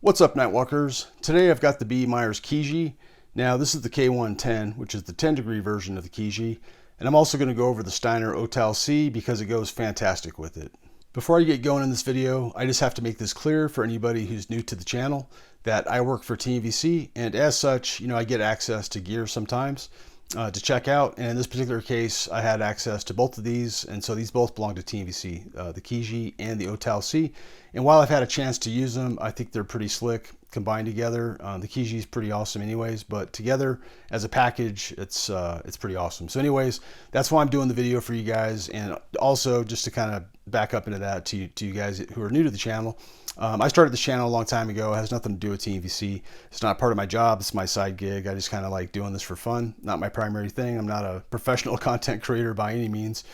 What's up, Nightwalkers? Today I've got the Meyers KIJI. Now this is the K1-10, which is the 10-degree version of the KIJI, and I'm also going to go over the Steiner OTAL-C because it goes fantastic with it. Before I get going in this video, I just have to make this clear for anybody who's new to the channel that I work for TNVC, and as such, I get access to gear sometimes to check out, and in this particular case I had access to both of these, and so these both belong to TNVC, the KIJI and the OTAL-C. And while I've had a chance to use them, I think they're pretty slick combined together. The KIJI is pretty awesome anyways, but together as a package, it's pretty awesome. So anyways, that's why I'm doing the video for you guys, and also just to kind of back up into that to you guys who are new to the channel. I started this channel a long time ago. It has nothing to do with TNVC. It's not part of my job. It's my side gig. I just kind of like doing this for fun. Not my primary thing. I'm not a professional content creator by any means.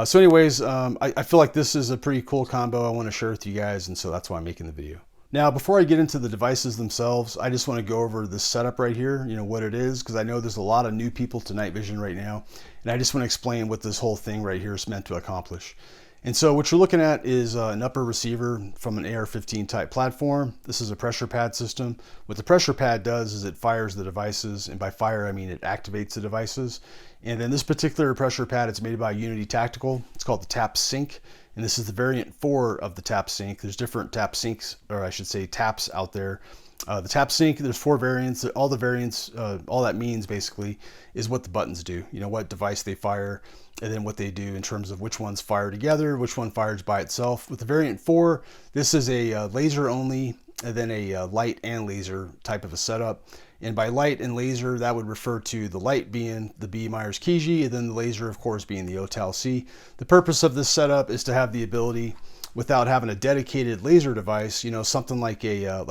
So anyways, I feel like this is a pretty cool combo I want to share with you guys, and so that's why I'm making the video. Now, before I get into the devices themselves, I just want to go over this setup right here, what it is, because I know there's a lot of new people to night vision right now, and I just want to explain what this whole thing right here is meant to accomplish. And so what you're looking at is an upper receiver from an AR-15 type platform. This is a pressure pad system. What the pressure pad does is it fires the devices, and by fire I mean it activates the devices. And then this particular pressure pad, it's made by Unity Tactical. It's called the TAP-Sync, and this is the variant 4 of the TAP-Sync. There's different TAP-Syncs, or I should say TAPs out there. The TAP-Sync, there's 4 variants. All the variants, all that means basically is what the buttons do, what device they fire, and then what they do in terms of which ones fire together, which one fires by itself. With the variant 4, this is a laser only, and then a light and laser type of a setup. And by light and laser, that would refer to the light being the Meyers KIJI, and then the laser, of course, being the OTAL-C. The purpose of this setup is to have the ability, without having a dedicated laser device, something like a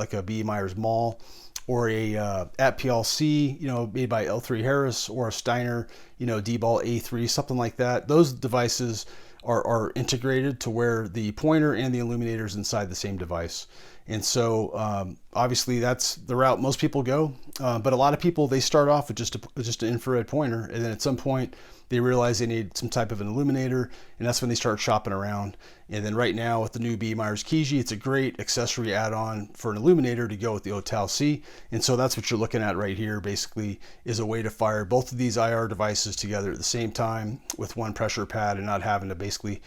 Meyers Mall, or a ATAL-C, made by L3 Harris, or a Steiner, D-Ball A3, something like that. Those devices are integrated to where the pointer and the illuminator is inside the same device. And so obviously that's the route most people go, but a lot of people, they start off with just an infrared pointer, and then at some point they realize they need some type of an illuminator, and that's when they start shopping around. And then right now with the new Meyers KIJI, it's a great accessory add-on for an illuminator to go with the OTAL-C. And so that's what you're looking at right here, basically, is a way to fire both of these IR devices together at the same time with one pressure pad, and not having to basically,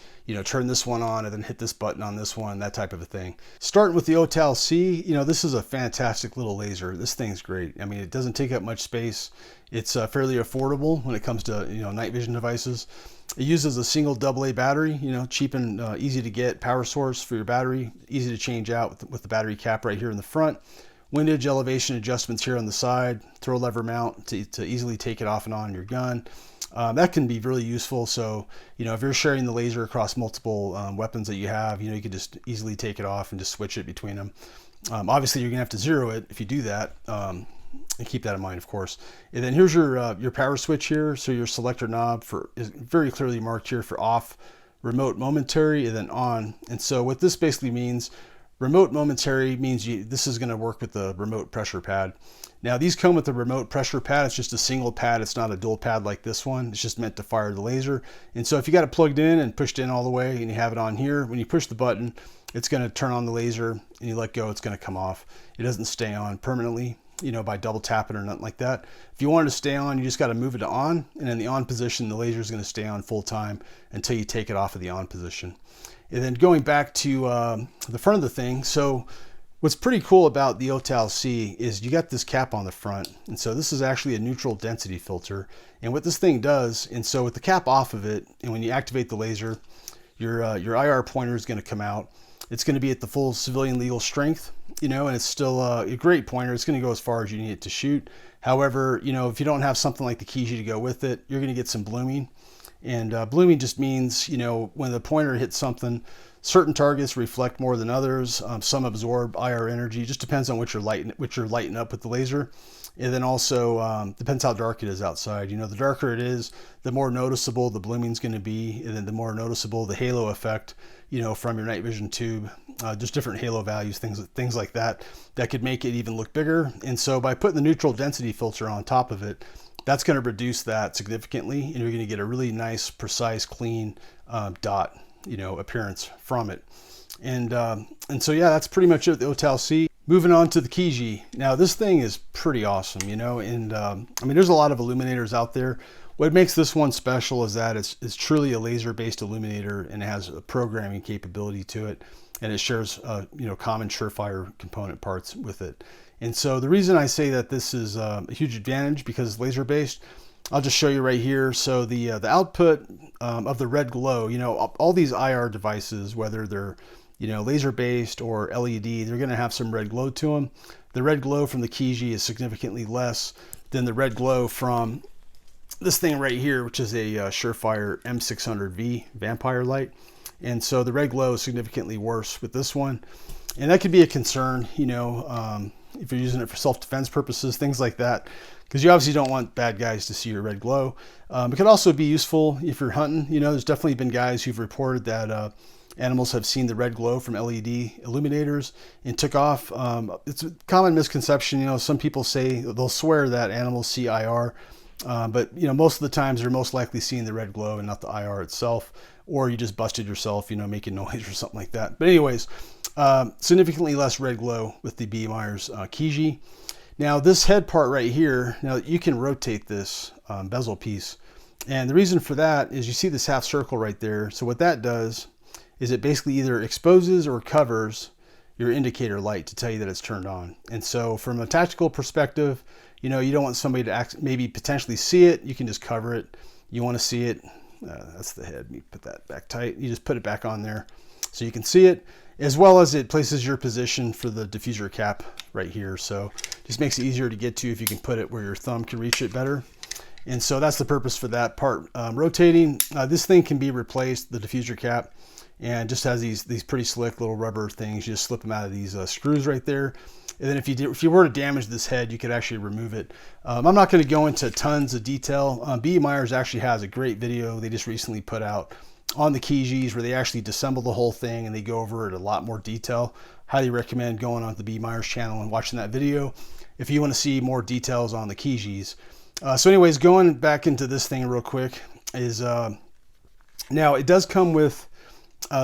turn this one on and then hit this button on this one, that type of a thing. Starting with the OTAL-C, this is a fantastic little laser. This thing's great. I mean, it doesn't take up much space. It's fairly affordable when it comes to night vision devices. It uses a single AA battery, cheap and easy to get power source for your battery, easy to change out with the battery cap right here in the front. Windage elevation adjustments here on the side, throw lever mount to easily take it off and on your gun. That can be really useful. So, if you're sharing the laser across multiple weapons that you have, you can just easily take it off and just switch it between them. Obviously, you're gonna have to zero it if you do that. And keep that in mind, of course. And then here's your power switch here. So your selector knob is very clearly marked here for off, remote momentary, and then on. And so what this basically means, remote momentary means this is going to work with the remote pressure pad. Now these come with the remote pressure pad. It's just a single pad. It's not a dual pad like this one. It's just meant to fire the laser. And so if you got it plugged in and pushed in all the way, and you have it on here, when you push the button, it's going to turn on the laser, and you let go, it's going to come off. It doesn't stay on permanently, by double tapping or nothing like that. If you want it to stay on, you just got to move it to on, and in the on position, the laser is going to stay on full time until you take it off of the on position. And then going back to the front of the thing, so what's pretty cool about the OTAL-C is you got this cap on the front, and so this is actually a neutral density filter. And what this thing does, and so with the cap off of it, and when you activate the laser, your IR pointer is going to come out. It's going to be at the full civilian legal strength, and it's still a great pointer. It's going to go as far as you need it to shoot. However, if you don't have something like the KIJI to go with it, you're going to get some blooming. And blooming just means, when the pointer hits something, certain targets reflect more than others. Some absorb IR energy. It just depends on what you're lighting up with the laser. And then also depends how dark it is outside. The darker it is, the more noticeable the blooming is going to be, and then the more noticeable the halo effect, from your night vision tube. Just different halo values, things like that could make it even look bigger. And so by putting the neutral density filter on top of it, that's going to reduce that significantly, and you're going to get a really nice, precise, clean dot, appearance from it. And so yeah, that's pretty much it with the OTAL-C. Moving on to the KIJI. Now this thing is pretty awesome, you know, and I mean, there's a lot of illuminators out there. What makes this one special is that it's truly a laser-based illuminator, and it has a programming capability to it, and it shares you know, common Surefire component parts with it. And so the reason I say that this is a huge advantage because it's laser-based, I'll just show you right here. So the output of the red glow, you know, all these IR devices, whether they're, you know, laser-based or LED, they're going to have some red glow to them. The red glow from the KIJI is significantly less than the red glow from this thing right here, which is a Surefire M600V vampire light. And so the red glow is significantly worse with this one. And that could be a concern, you know, if you're using it for self-defense purposes, things like that, because you obviously don't want bad guys to see your red glow. It could also be useful if you're hunting. You know, there's definitely been guys who've reported that animals have seen the red glow from LED illuminators and took off. It's a common misconception. You know, some people say, they'll swear that animals see IR, but you know, most of the times they're most likely seeing the red glow and not the IR itself, or you just busted yourself, you know, making noise or something like that. But anyways, significantly less red glow with the B. Meyers KIJI. Now this head part right here, now you can rotate this bezel piece. And the reason for that is you see this half circle right there. So what that does is it basically either exposes or covers your indicator light to tell you that it's turned on. And so from a tactical perspective, you know, you don't want somebody to maybe potentially see it. You can just cover it. You want to see it. That's the head. You put that back tight. You just put it back on there so you can see it, as well as it places your position for the diffuser cap right here. So just makes it easier to get to if you can put it where your thumb can reach it better. And so that's the purpose for that part. Rotating, this thing can be replaced, the diffuser cap, and just has these pretty slick little rubber things. You just slip them out of these screws right there. And then if you were to damage this head, you could actually remove it. I'm not going to go into tons of detail. B. Meyers actually has a great video they just recently put out on the KIJIs where they actually disassemble the whole thing and they go over it in a lot more detail. Highly recommend going on the B. Meyers channel and watching that video if you want to see more details on the KIJIs. So anyways, going back into this thing real quick is now it does come with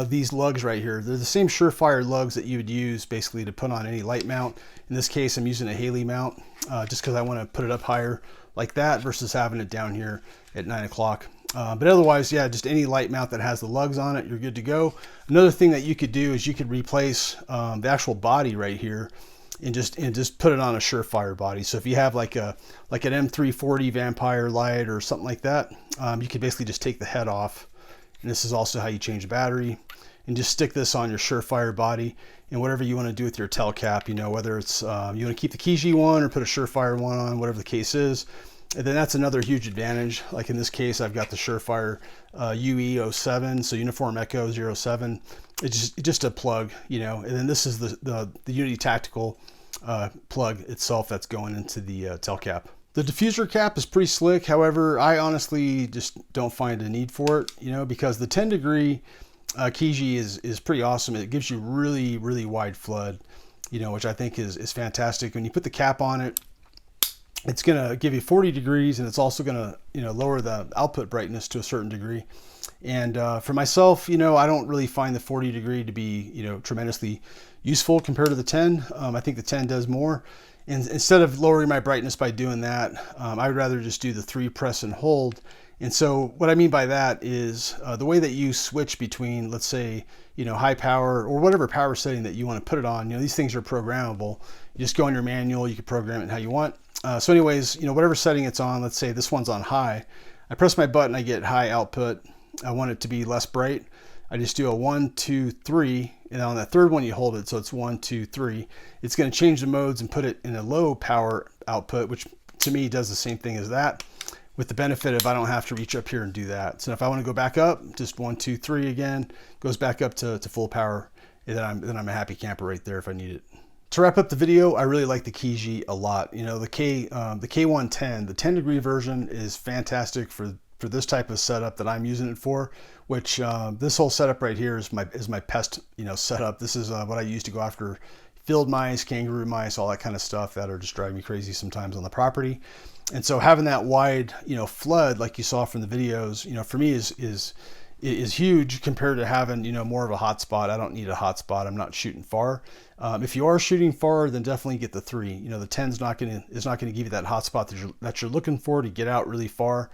these lugs right here. They're the same Surefire lugs that you would use basically to put on any light mount. In this case, I'm using a Haley mount just because I want to put it up higher like that versus having it down here at 9 o'clock. But otherwise, yeah, just any light mount that has the lugs on it, you're good to go. Another thing that you could do is you could replace the actual body right here and just put it on a Surefire body. So if you have like an M340 vampire light or something like that, you could basically just take the head off. And this is also how you change the battery, and just stick this on your Surefire body and whatever you want to do with your tail cap, you know, whether it's you want to keep the KIJI one or put a Surefire one on, whatever the case is. And then that's another huge advantage. Like in this case, I've got the Surefire UE07, so Uniform Echo 07. It's just a plug, you know, and then this is the Unity Tactical plug itself that's going into the tail cap. The diffuser cap is pretty slick. However, I honestly just don't find a need for it, you know, because the 10 degree KIJI is pretty awesome. It gives you really, really wide flood, you know, which I think is fantastic. When you put the cap on it, it's going to give you 40 degrees, and it's also going to, you know, lower the output brightness to a certain degree. And for myself, you know, I don't really find the 40 degree to be, you know, tremendously useful compared to the 10. I think the 10 does more. And instead of lowering my brightness by doing that, I would rather just do the 3 press and hold. And so what I mean by that is the way that you switch between, let's say, you know, high power or whatever power setting that you want to put it on. You know, these things are programmable. You just go in your manual, you can program it how you want. So anyways, you know, whatever setting it's on, let's say this one's on high. I press my button, I get high output. I want it to be less bright. I just do a 1, 2, 3, and on that third one you hold it, so it's 1, 2, 3. It's going to change the modes and put it in a low power output, which to me does the same thing as that, with the benefit of I don't have to reach up here and do that. So if I want to go back up, just 1, 2, 3 again, goes back up to full power, and then I'm a happy camper right there if I need it. To wrap up the video, I really like the KIJI a lot. You know, the K1-10, the 10 degree version is fantastic for this type of setup that I'm using it for, which this whole setup right here is my pest, you know, setup. This is what I use to go after field mice, kangaroo mice, all that kind of stuff that are just driving me crazy sometimes on the property. And so having that wide, you know, flood like you saw from the videos, you know, for me is is huge compared to having, you know, more of a hotspot. I don't need a hotspot. I'm not shooting far. If you are shooting far, then definitely get the 3. You know, the 10 is not going to give you that hotspot that you're looking for to get out really far.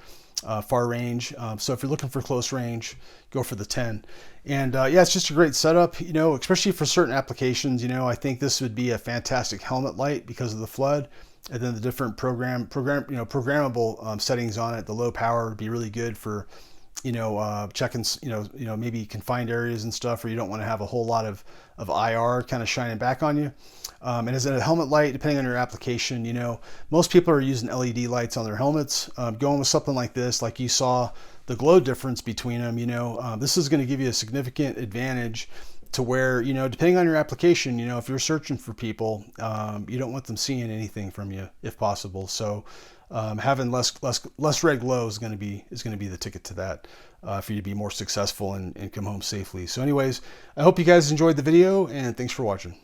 Far range. So if you're looking for close range, go for the 10. And yeah, it's just a great setup, you know, especially for certain applications. You know, I think this would be a fantastic helmet light because of the flood, and then the different programmable settings on it. The low power would be really good for, you know, checking, you know, maybe confined areas and stuff, where you don't want to have a whole lot of IR kind of shining back on you. And as a helmet light, depending on your application, you know, most people are using LED lights on their helmets. Going with something like this, like you saw the glow difference between them, you know, this is going to give you a significant advantage to where, you know, depending on your application, you know, if you're searching for people, you don't want them seeing anything from you if possible. So having less red glow is going to be the ticket to that, for you to be more successful and come home safely. So anyways, I hope you guys enjoyed the video, and thanks for watching.